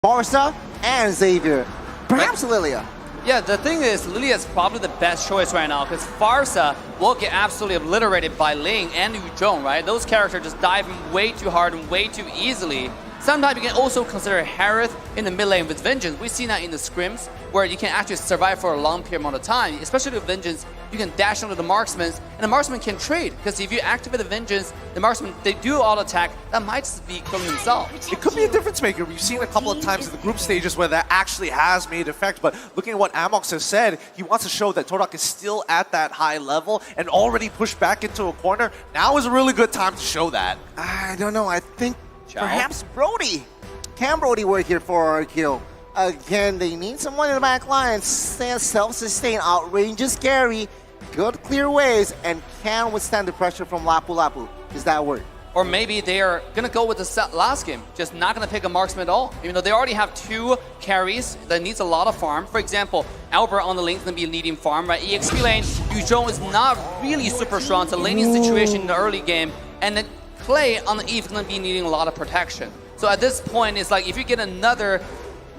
Barca and Xavier. Perhaps Lilia. Yeah, the thing is, Lilia is probably the best choice right now because Farsa will get absolutely obliterated by Ling and Yu Zhong, right? Those characters just dive in way too hard and way too easily. Sometimes you can also consider Harith in the mid lane with Vengeance. We've seen that in the scrims where you can actually survive for a long period amount of time. Especially with Vengeance, you can dash onto the marksmen and the marksman can trade because if you activate the Vengeance, the marksman, they do auto attack, that might just be killing himself. It could be a difference maker. We've seen a couple of times in the group stages where that actually has made effect, but looking at what Amox has said, he wants to show that todak is still at that high level and already pushed back into a corner. Now is a really good time to show that. I don't know. I think Chow? perhaps Brody. Can Brody work here for RQ? Again, they need someone in the back line. Self-sustain, outrageous carry, good clear waves, and can withstand the pressure from Lapu Lapu. Does that work? Or maybe they are going to go with the last game, just not going to pick a marksman at all. Even though they already have two carries that needs a lot of farm. For example, Albert on the lane is going to be leading farm, right? EXP lane, Yu Zhong is not really super strong. It's a laning situation in the early game. And then Clay on the Eve is going to be needing a lot of protection. So at this point, it's like if you get another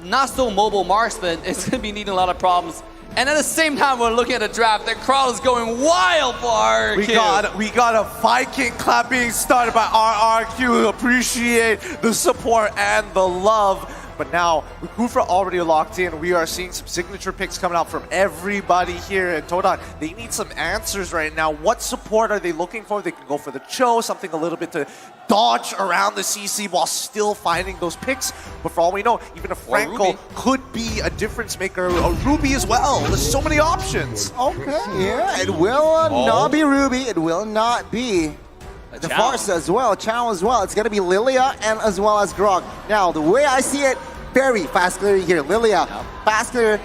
not so mobile marksman, it's going to be needing a lot of problems. And at the same time, we're looking at the draft. The crowd is going wild for RRQ. We got a Viking clap being started by RRQ. Appreciate the support and the love. But now, with Kufra already locked in, we are seeing some signature picks coming out from everybody here at todak. They need some answers right now. What support are they looking for? They can go for the Cho, something a little bit to dodge around the CC while still finding those picks. But for all we know, even a Franco could be a difference maker. A Ruby as well. There's so many options. Okay, yeah, it will not be Ruby. It will not be the Farsa as well, Chow as well. It's going to be Lilia and as well as Grog. Now, the way I see it, very fast clearing here. Lilia, fast clear,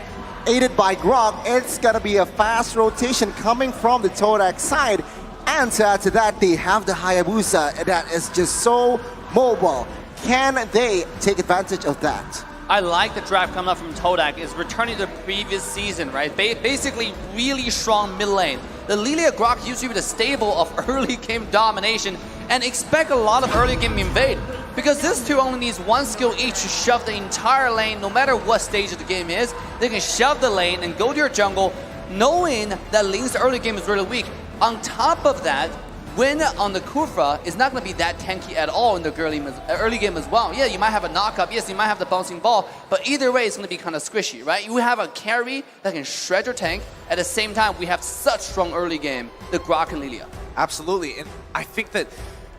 aided by Grog. It's going to be a fast rotation coming from the todak side. And to add to that, they have the Hayabusa that is just so mobile. Can they take advantage of that? I like the draft coming up from todak. Is returning to the previous season, right? Basically, really strong mid lane. The Lilia Grok used to be the stable of early game domination and expect a lot of early game invade. Because this two only needs one skill each to shove the entire lane, no matter what stage of the game is. They can shove the lane and go to your jungle, knowing that Ling's early game is really weak. On top of that, win on the Kufra is not going to be that tanky at all in the early game as well. Yeah, you might have a knock-up, yes, you might have the bouncing ball, but either way, it's going to be kind of squishy, right? You have a carry that can shred your tank. At the same time, we have such strong early game, the Grok and Lilia. Absolutely, and I think that,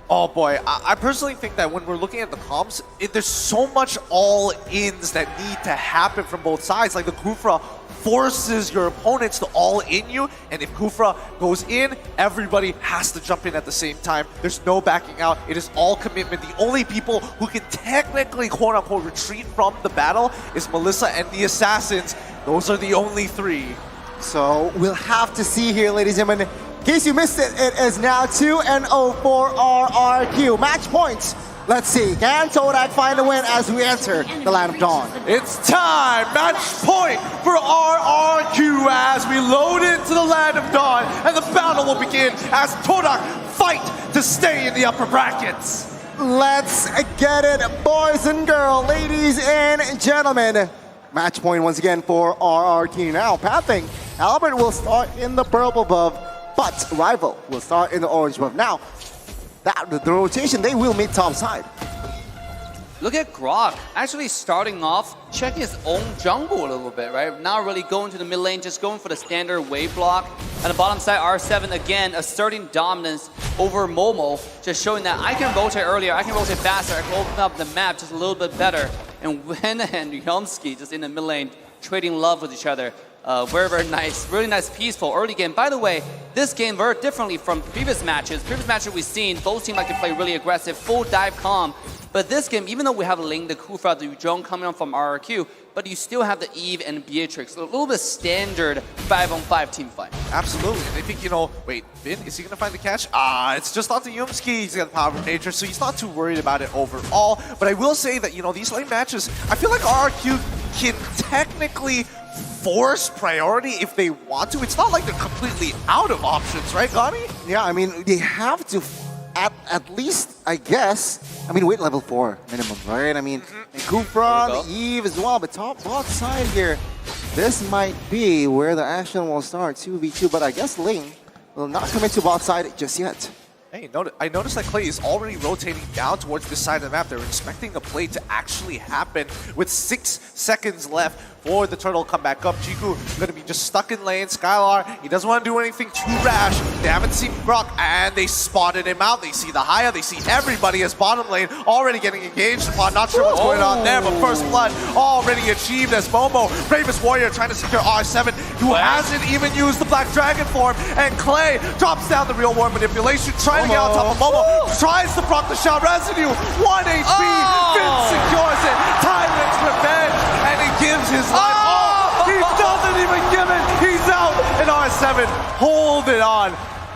oh boy, I personally think that when we're looking at the comps, there's so much all-ins that need to happen from both sides. Like the Kufra forces your opponents to all in you, and if Kufra goes in, everybody has to jump in at the same time. There's no backing out. It is all commitment. The only people who can technically quote-unquote retreat from the battle is Melissa and the Assassins. Those are the only three. So we'll have to see here, ladies and gentlemen. In case you missed it, it is now 2-0 for RRQ. Match points. Let's see, can todak find a win as we enter the Land of Dawn? It's time! Match point for RRQ as we load into the Land of Dawn, and the battle will begin as todak fight to stay in the upper brackets. Let's get it, boys and girls, ladies and gentlemen. Match point once again for RRQ. Now, pathing, Albert will start in the purple buff, but Rival will start in the orange buff. Now, the rotation, they will meet top side. Look at Grok actually starting off, checking his own jungle a little bit, right? Not really going to the mid lane, just going for the standard wave block. On the bottom side, R7 again asserting dominance over Momo, just showing that I can rotate earlier, I can rotate faster, I can open up the map just a little bit better. And Wen and Yomsky just in the mid lane, trading love with each other. Very, very nice, really nice, peaceful early game. By the way, this game very differently from previous matches. Previous matches we've seen, both teams like to play really aggressive, full dive calm. But this game, even though we have Ling, the Kufra, the Yu Zhong coming on from RRQ, but you still have the Eve and Beatrix. A little bit standard 5-on-5 team fight. Absolutely. And I think, wait, Vin, is he going to find the catch? It's just onto Yumski. He's got the power of nature, so he's not too worried about it overall. But I will say that, these late matches, I feel like RRQ can technically force priority if they want to. It's not like they're completely out of options, right, Gami? Yeah, I mean, they have to at least, I guess. I mean, wait, level 4 minimum, right? I mean, and Kufran, Eve as well, but top bot side here. This might be where the action will start, 2v2, but I guess Ling will not commit to bot side just yet. Hey, I noticed that Clay is already rotating down towards this side of the map. They're expecting a play to actually happen with 6 seconds left for the turtle to come back up. Jiku going to be just stuck in lane. Skylar, he doesn't want to do anything too rash. They haven't seen Brock, and they spotted him out. They see the Haya, they see everybody as bottom lane already getting engaged upon. Not sure what's going on there, but first blood already achieved as Momo, Bravest Warrior, trying to secure R7, who hasn't even used the Black Dragon form. And Clay drops down the real war manipulation, trying to get on top of Momo, tries to proc the shot residue. 1 HP, Finn secures it. Tyrant's revenge, and he gives his life. He doesn't even give it. He's out, and R7 hold it on.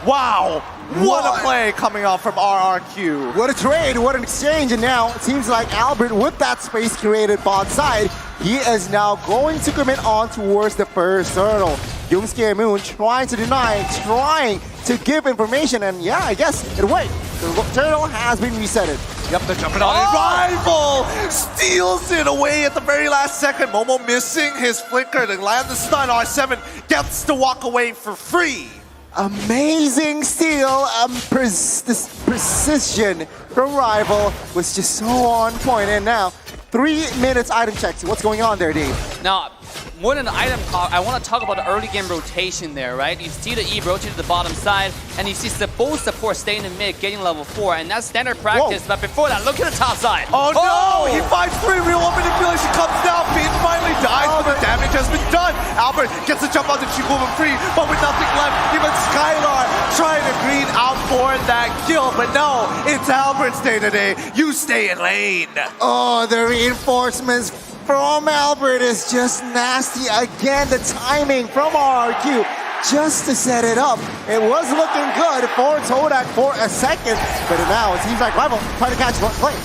Wow, what a play coming off from RRQ. What a trade, what an exchange, and now it seems like Albert, with that space created bot side, he is now going to commit on towards the first turtle. Yoongsuke and Moon trying to deny, trying to give information, and yeah, I guess it worked. The turtle has been resetted. Yep, they're jumping on it. Rival steals it away at the very last second. Momo missing his flicker to land the stun. R7 gets to walk away for free. Amazing steal, this precision from Rival was just so on point. And now, 3 minutes item checks. What's going on there, Dave? Now, more than the item talk, I want to talk about the early game rotation there, right? You see the Eve rotate to the bottom side, and you see both support staying in mid, getting level 4, and that's standard practice. Whoa. But before that, look at the top side. Oh no! He finds 3, real one manipulation comes down, Bean finally dies, but the damage has been done. Albert gets to jump on the Chico free, but with nothing left, even Skylar trying to green out for that kill, but no, it's Albert's day today. You stay in lane. Oh, the reinforcements from Albert is just nasty. Again, the timing from RRQ just to set it up. It was looking good for todak for a second, but now it seems like Rival trying to catch Clay.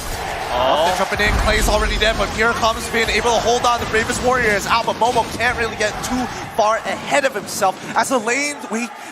They're jumping in, Clay's already dead, but here comes Finn, able to hold on. The Bravest Warrior is out, but Momo can't really get too far ahead of himself. As the lane,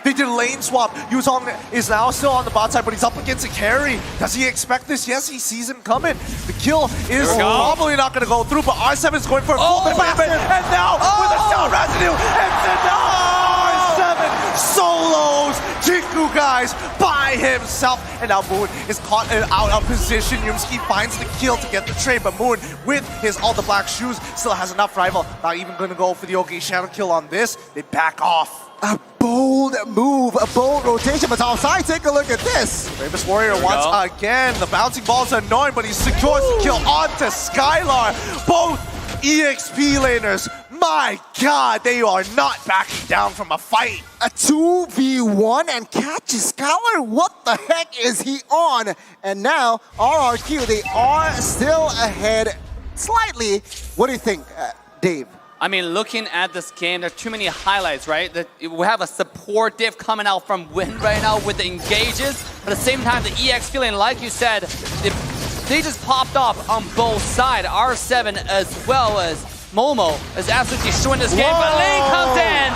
they did a lane swap. Yuzong is now still on the bot side, but he's up against a carry. Does he expect this? Yes, he sees him coming. The kill is probably not going to go through, but R7 is going for a full commitment, and now with a shot residue, it's enough! R7 solos Jiku, guys, by himself, and now Moon is caught out of position. Yumski finds the kill to get the trade, but Moon, with his all the black shoes, still has enough. Rival not even going to go for the OK shadow kill on this. They back off. A bold move, a bold rotation, but outside, take a look at this. Bravest Warrior once again. The bouncing ball's annoying, but he secures the kill onto Skylar. Both EXP laners, my God, they are not backing down from a fight. A 2v1 and catches Skylar. What the heck is he on? And now RRQ, they are still ahead slightly. What do you think, Dave? I mean, looking at this game, there's too many highlights, right? We have a support diff coming out from Win right now with the engages. But at the same time, the EX feeling, like you said, they just popped off on both sides. R7 as well as Momo is absolutely destroying this game, but Lane comes in.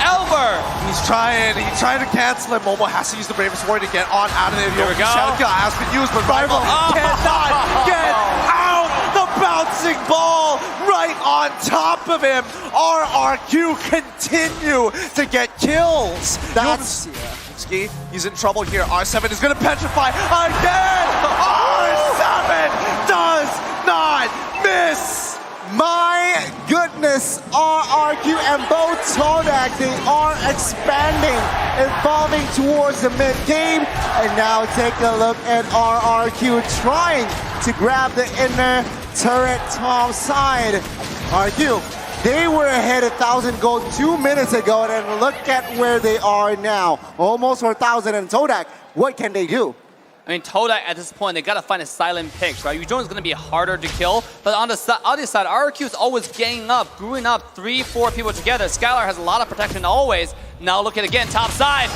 Albert. He's trying to cancel it. Momo has to use the Bravest Warrior to get on out of there. There we go. Shadow kill has been used, but Rival cannot get out. The bouncing ball right on top of him. RRQ continue to get kills. That's... He's in trouble here. R7 is going to petrify again. R7 does not miss. My goodness, RRQ and both todak, they are expanding, evolving towards the mid-game. And now take a look at RRQ trying to grab the inner turret top side. RRQ, they were ahead 1,000 gold 2 minutes ago, and look at where they are now. Almost 4,000, and todak, what can they do? I mean, todak at this point, they gotta find a silent pick, right? Yuzong is gonna be harder to kill, but on the other side, RRQ is always ganging up, growing up 3-4 people together. Skylar has a lot of protection always. Now look at again, top side.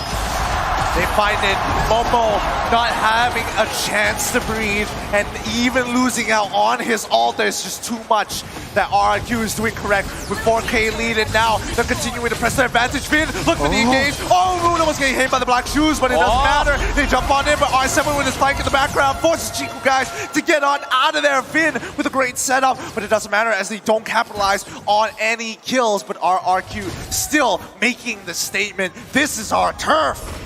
They find it. Momo not having a chance to breathe and even losing out on his ult. There's just too much that RRQ is doing correct with 4K lead, and now they're continuing to press their advantage. Finn, look for the engage. Oh, Moon almost getting hit by the black shoes, but it doesn't matter. They jump on in, but R7 with his flank in the background forces Chico guys to get on out of there. Finn with a great setup, but it doesn't matter as they don't capitalize on any kills, but RRQ still making the statement, this is our turf.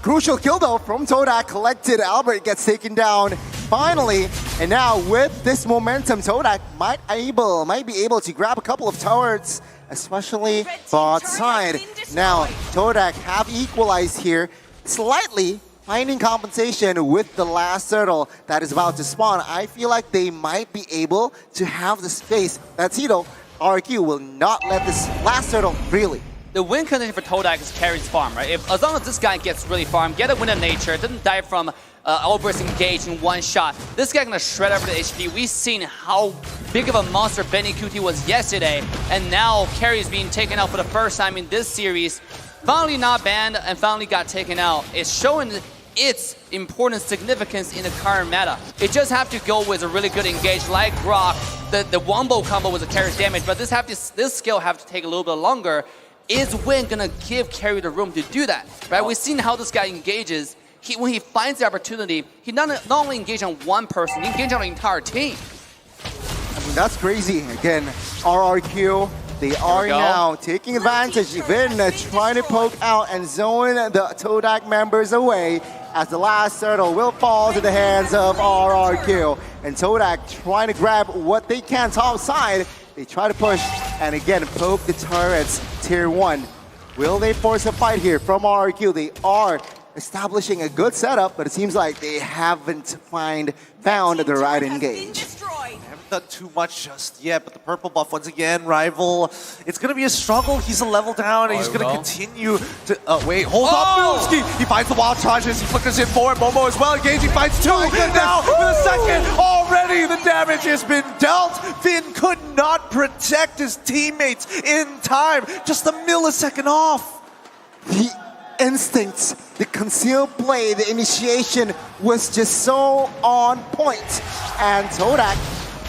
Crucial kill though from todak, collected. Albert gets taken down finally, and now with this momentum, todak might be able to grab a couple of turrets, especially bot side. Now todak have equalized here slightly, finding compensation with the last turtle that is about to spawn. I feel like they might be able to have the space. That's Tito. RQ will not let this last turtle really. The win condition for todak is carries farm, right? As long as this guy gets really farm, get a win of nature, doesn't die from outburst engage in one shot, this guy gonna shred over the HP. We've seen how big of a monster Benny Kuti was yesterday, and now carry's being taken out for the first time in this series. Finally not banned and finally got taken out. It's showing its important significance in the current meta. It just have to go with a really good engage like Grok. The wombo combo was a carry's damage, but this skill have to take a little bit longer. Is Win gonna give Carry the room to do that? Right? We've seen how this guy engages. When he finds the opportunity, he not only engages on one person, he engages on the entire team. I mean, that's crazy. Again, RRQ, they are now taking advantage. Vin trying to poke out and zone the todak members away as the last turtle will fall to the hands of RRQ. And todak trying to grab what they can top side. They try to push and again poke the turrets. Tier 1. Will they force a fight here from RRQ? They are establishing a good setup, but it seems like they haven't found the right engage. They haven't done too much just yet, but the purple buff once again, rival. It's gonna be a struggle. He's a level down, and he's gonna continue to. Wait, hold up, Milski. He finds the wild charges. He flickers in forward. Momo as well. Engaging, finds two. Now with a second, already the damage has been dealt. Finn could not protect his teammates in time. Just a millisecond off. The instincts, the concealed play, the initiation was just so on point. And todak,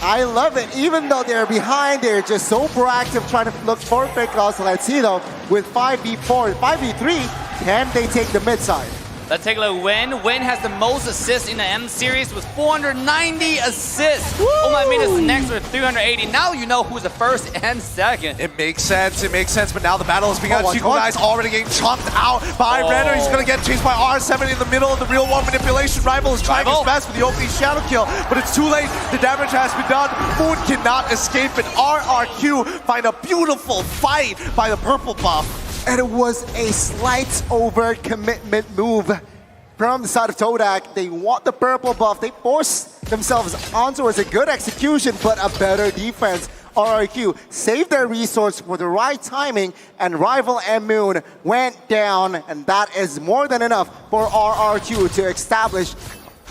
I love it. Even though they're behind, they're just so proactive trying to look for pickoffs. Let's see though, with 5v4, 5v3, can they take the mid side? Let's take a look. Win has the most assists in the M series with 490 assists. Woo! Oh my minutes next with 380. Now you know who's the first and second. It makes sense, but now the battle has begun. Chico guys already getting chopped out by Renner. He's gonna get chased by R7 in the middle of the real one manipulation. Rival is trying his best with the opening shadow kill, but it's too late. The damage has been done. Moon cannot escape it. RRQ find a beautiful fight by the purple buff. And it was a slight over commitment move from the side of todak. They want the purple buff. They force themselves onto it. It's a good execution, but a better defense. RRQ saved their resource for the right timing, and Rival and Moon went down, and that is more than enough for RRQ to establish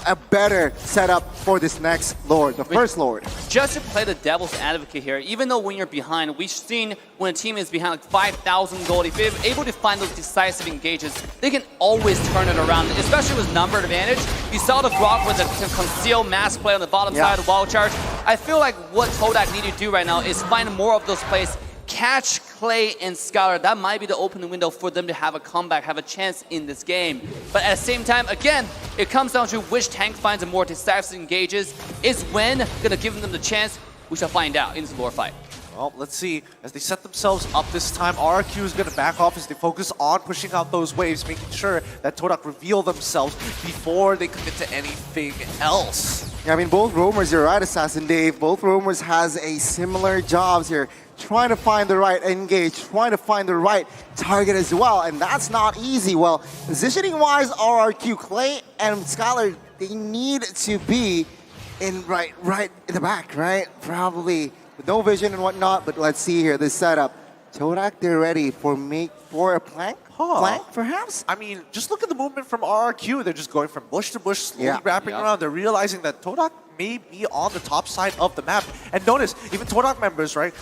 a better setup for this next Lord, the first Lord. Just to play the devil's advocate here, even though when you're behind, we've seen when a team is behind like 5,000 gold, if they're able to find those decisive engages, they can always turn it around, especially with number advantage. You saw the Grok with the concealed mass play on the bottom side of wild charge. I feel like what todak need to do right now is find more of those plays, catch Clay and Scholar. That might be the open window for them to have a comeback, have a chance in this game. But at the same time, again, it comes down to which tank finds a more decisive engages. Is Wen gonna give them the chance? We shall find out in this lore fight. Well, let's see. As they set themselves up this time, RRQ is going to back off as they focus on pushing out those waves, making sure that todak reveal themselves before they commit to anything else. Yeah, I mean, both roamers, you're right, Assassin Dave. Both roamers has a similar jobs here. Trying to find the right engage, trying to find the right target as well, and that's not easy. Well, positioning-wise, RRQ, Clay and Scholar, they need to be in right in the back, right? Probably with no vision and whatnot, but let's see here, this setup. todak, they're ready for a plank? Flank, perhaps? I mean, just look at the movement from RRQ. They're just going from bush to bush, slowly wrapping around. They're realizing that todak may be on the top side of the map. And notice, even todak members, right?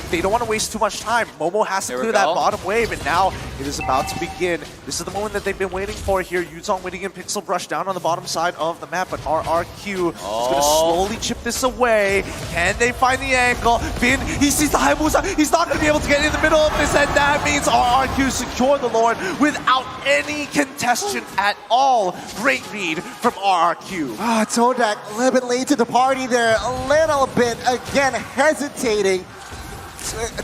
They don't want to waste too much time. Momo has to clear that bottom wave, and now it is about to begin. This is the moment that they've been waiting for here. Yuzong waiting in Pixel Brush down on the bottom side of the map, but RRQ is going to slowly chip this away. Can they find the angle? Bin, he sees the Hayabusa. He's not going to be able to get in the middle of this, and that means RRQ secure the Lord without any contestation at all. Great read from RRQ. Todak a little bit late to the party there, a little bit, again, hesitating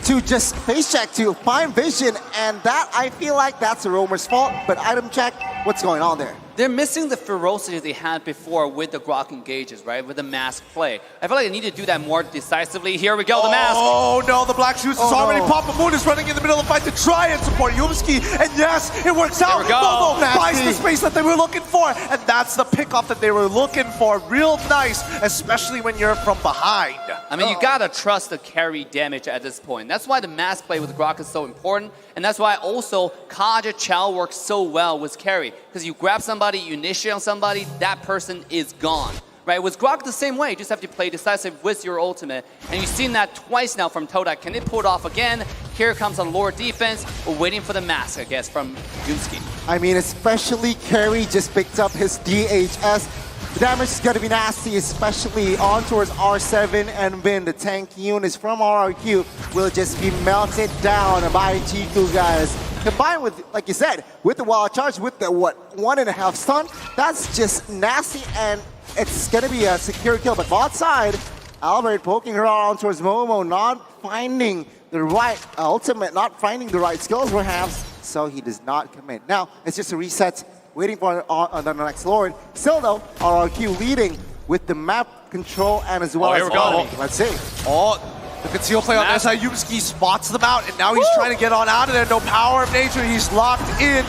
to just face check, to find vision, and that, I feel like that's the roamer's fault, but item check, what's going on there? They're missing the ferocity they had before with the Grok engages, right? With the mask play. I feel like they need to do that more decisively. Here we go, the mask. Oh no, the Black Shoes is already popped. Moon is running in the middle of the fight to try and support Yumski. And yes, it works out. Momo finds the space that they were looking for. And that's the pickoff that they were looking for. Real nice, especially when you're from behind. I mean, you gotta trust the carry damage at this point. That's why the mask play with Grok is so important. And that's why also Kaja Chow works so well with carry. Because you grab somebody, you initiate on somebody, that person is gone. Right? With Grok the same way, you just have to play decisive with your ultimate. And you've seen that twice now from Todak. Can it pull it off again? Here comes a Lord defense. We're waiting for the mask, I guess, from Yumski. I mean, especially Carry just picked up his DHS. The damage is going to be nasty, especially on towards R7 and Vin. The tank units from RRQ will just be melted down by Chiku, guys. Combined with, like you said, with the wild charge, with the, 1.5 stun, that's just nasty, and it's going to be a secure kill. But bot side, Albert poking her on towards Momo, not finding the right ultimate, not finding the right skills perhaps, so he does not commit. Now, it's just a reset. Waiting for the next Lord. Still though, RRQ leading with the map control and as well as go. Let's see. The conceal play on this side. Yumski spots them out, and now he's trying to get on out of there. No power of nature. He's locked in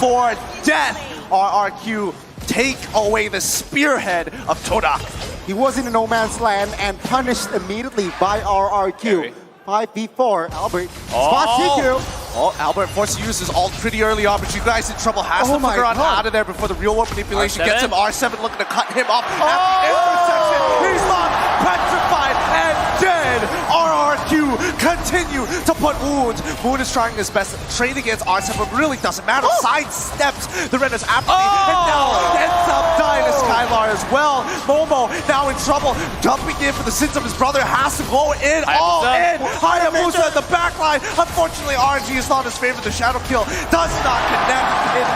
for death. RRQ take away the spearhead of Todak. He was in a no man's land and punished immediately by RRQ. 5v4, Albert spots CQ. Albert forced to use his ult pretty early on, but you guys in trouble. Has to figure out of there before the real world manipulation gets him. R7 looking to cut him off at the intersection. He's locked, petrified, and dead. RRQ continue to put wounds. Moon is trying his best to trade against R7, but really doesn't matter. Sidesteps the Renner's apathy, and now ends up dying to Skylar as well. Momo now in trouble, jumping in for the sins of his brother, has to go in, all in. Hayabusa in the backline. Unfortunately, RNG is not his favorite. The shadow kill does not connect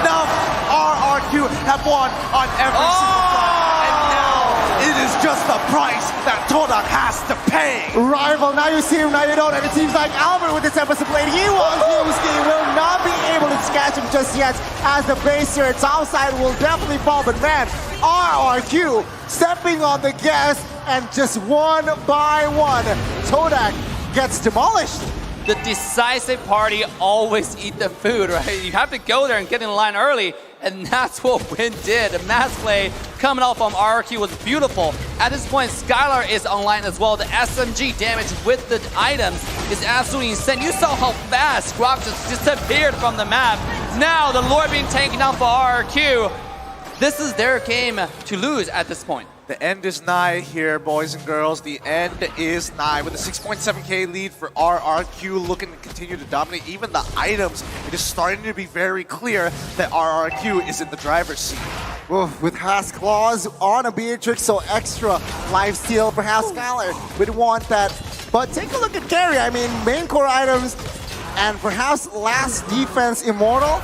enough. RRQ have won on every single front, and now it is just the price that Todak has to pay. Rival, now you see him, now you don't, and it seems like Albert with this episode played, he will not be able to catch him just yet, as the base here, topside will definitely fall, but man, RRQ stepping on the gas, and just one by one, Todak gets demolished. The decisive party always eat the food, right? You have to go there and get in line early, and that's what Win did. The mass play coming out from RRQ was beautiful. At this point, Skylar is online as well. The SMG damage with the items is absolutely insane. You saw how fast Grok just disappeared from the map. Now the Lord being taken down for RRQ. This is their game to lose at this point. The end is nigh here, boys and girls. The end is nigh. With a 6.7k lead for RRQ, looking to continue to dominate even the items, it is starting to be very clear that RRQ is in the driver's seat. With Haas Claws on a Beatrix, so extra lifesteal. Perhaps Skylar would want that. But take a look at carry. I mean, main core items and perhaps last defense immortal.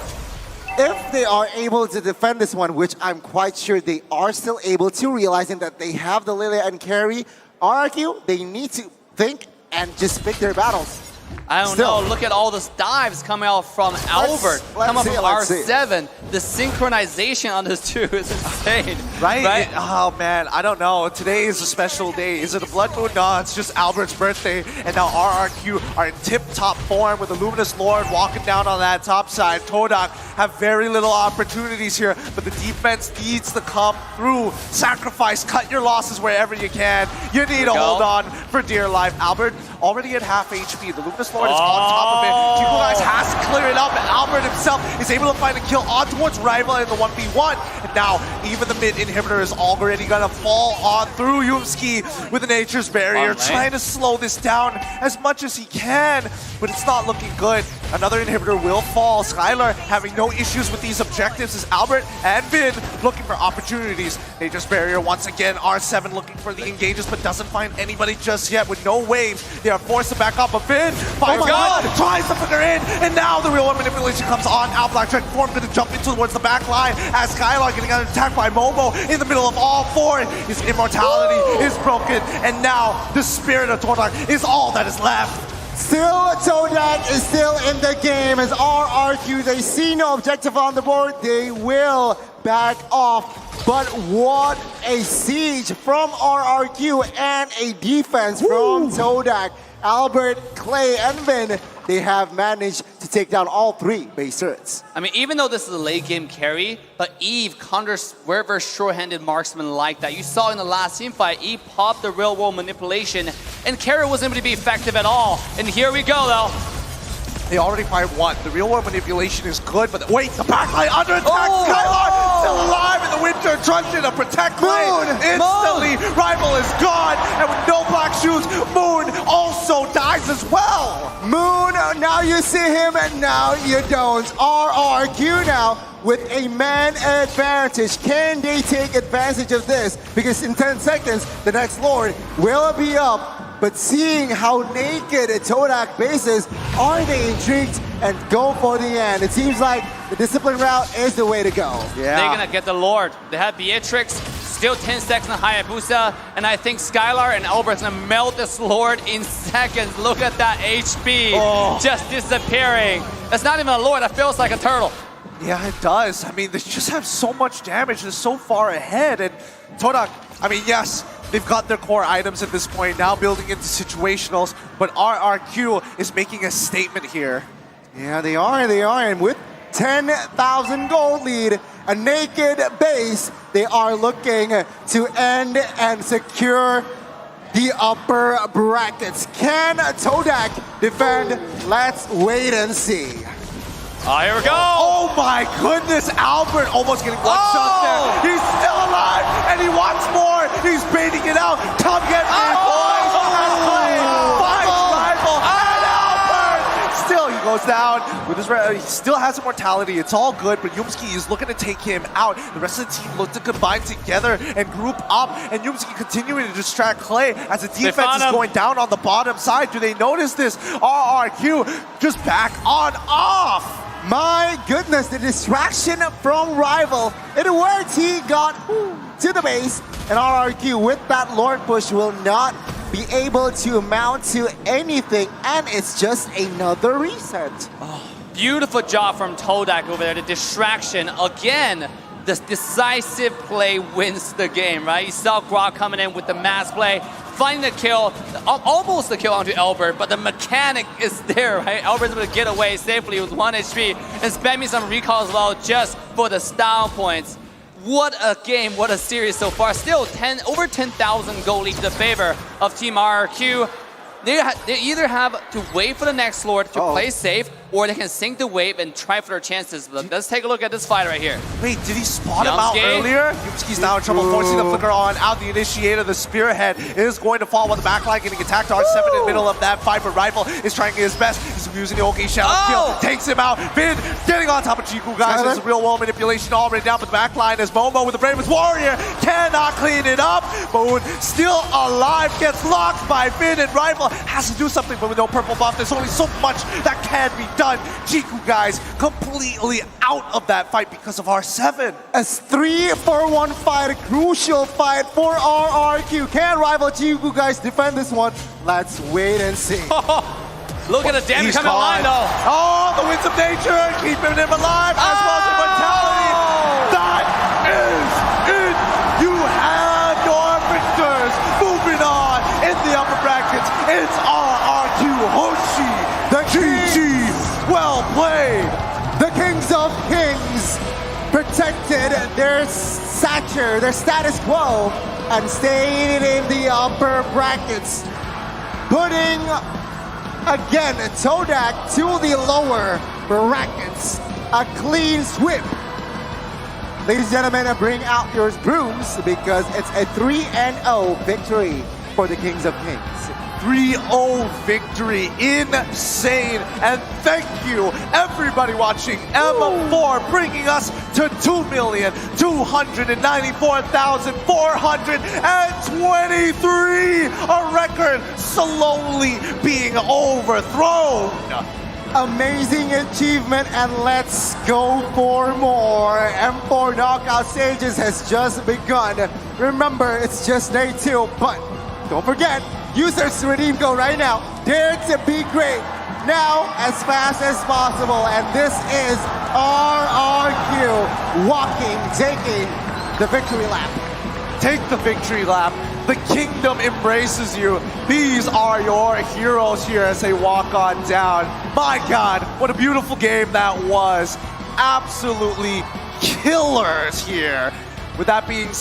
If they are able to defend this one, which I'm quite sure they are still able to, realizing that they have the Lilia and carry, RRQ, they need to think and just pick their battles. I don't know. Look at all those dives coming out from Albert. Coming from R7. The synchronization on those two is insane. Right? Oh, man. I don't know. Today is a special day. Is it a blood moon? No, it's just Albert's birthday. And now RRQ are in tip-top form with the Luminous Lord walking down on that top side. Todak have very little opportunities here, but the defense needs to come through. Sacrifice, cut your losses wherever you can. You need to hold on for dear life. Albert already at half HP. The Luminous Lord is on top of it. Chico guys has to clear it up, and Albert himself is able to find a kill on towards Rival in the 1v1. And now, even the mid inhibitor is already gonna fall on through Yumski with the Nature's Barrier, trying to slow this down as much as he can, but it's not looking good. Another inhibitor will fall. Skylar having no issues with these objectives as Albert and Vin looking for opportunities. Nature's Barrier once again, R7 looking for the engages, but doesn't find anybody just yet with no waves. They are forced to back up, but Vin finds God, tries to flicker in, and now the real one manipulation comes on. Out Black Track Form going to jump in towards the back line as Skylar getting attacked by Momo in the middle of all four. His immortality is broken, and now the spirit of todak is all that is left. Still, todak is still in the game as RRQ, they see no objective on the board, they will back off. But what a siege from RRQ and a defense from todak. Albert, Clay, and Vin, they have managed to take down all three base turrets. I mean, even though this is a late game carry, but Eve counters very short-handed marksman like that. You saw in the last team fight, Eve popped the real world manipulation, and carry wasn't able to be effective at all. And here we go, though. They already fired one. The real world manipulation is good, but wait, the backline under attack. Skylar still alive in the winter truncheon to protect Clay. Instantly, Rival is gone, and with no black shoes, Moon also dies as well. Moon, now you see him and now you don't. RRQ now with a man advantage. Can they take advantage of this? Because in 10 seconds, the next Lord will be up. But seeing how naked todak base is, are they intrigued and go for the end? It seems like the discipline route is the way to go. Yeah. They're gonna get the Lord. They have Beatrix, still 10 seconds on Hayabusa, and I think Skylar and Albert's gonna melt this Lord in seconds. Look at that HP just disappearing. That's not even a Lord, that feels like a turtle. Yeah, it does. I mean, they just have so much damage. They're so far ahead. And todak, I mean, yes, they've got their core items at this point, now building into situationals, but RRQ is making a statement here. Yeah, they are, and with 10,000 gold lead, a naked base, they are looking to end and secure the upper brackets. Can todak defend? Let's wait and see. Here we go. Oh my goodness, Albert almost getting one shot there. He's still alive and he wants more. He's baiting it out. Come get me, boys. Last play. Finds Rival and Albert. Still, he goes down with his. He still has immortality. It's all good, but Yumski is looking to take him out. The rest of the team look to combine together and group up, and Yumski continuing to distract Clay as the defense is going down on the bottom side. Do they notice this? RRQ just back on off. My goodness, the distraction from Rival. It worked. He got to the base, and RRQ with that Lord push will not be able to amount to anything, and it's just another reset. Beautiful job from todak over there. The distraction again. The decisive play wins the game, right? You saw Grog coming in with the mass play, finding the kill, almost the kill onto Albert, but the mechanic is there, right? Albert's able to get away safely with 1 HP and spamming some recall as well just for the style points. What a game, what a series so far. Still over 10,000 gold lead to the favor of Team RRQ. They either have to wait for the next Lord to play safe, or they can sink the wave and try for their chances. But let's take a look at this fight right here. Wait, did he spot him out earlier? Yumski's now in trouble, forcing the flicker on out. The initiator, the spearhead, is going to fall while the backline getting attacked. R7 in the middle of that fight, but Rival is trying his best. He's using the OK Shadow kill, takes him out. Vin getting on top of Chiku, guys. There's real world manipulation already down, but the backline is Momo with the bravest warrior. Cannot clean it up. Moon still alive, gets locked by Vin, and Rival has to do something, but with no purple buff, there's only so much that can be done. Chiku, guys, completely out of that fight because of R7. A 3-for-1 fight, a crucial fight for RRQ. Can Rival Chiku, guys, defend this one? Let's wait and see. Look at the damage coming online, though. Oh, the winds of nature, keeping him alive, as well as immortality. That is it. You have your victors. Moving on in the upper brackets, it's RRQ Hoshi. The GG. Well played. The Kings of Kings protected their stature, their status quo, and stayed in the upper brackets. putting, again, todak to the lower brackets. A clean sweep. Ladies and gentlemen, bring out your brooms because it's a 3-0 victory for the Kings of Kings. 3-0 victory, insane. And thank you everybody watching Emma4 bringing us to 2,294,423, a record slowly being overthrown. Amazing achievement, and let's go for more. M4 knockout stages has just begun. Remember, it's just day 2, but don't forget, users redeem code right now. Dare to be great. Now, as fast as possible. And this is RRQ walking, taking the victory lap. Take the victory lap. The kingdom embraces you. These are your heroes here as they walk on down. My God, what a beautiful game that was. Absolutely killers here. With that being said,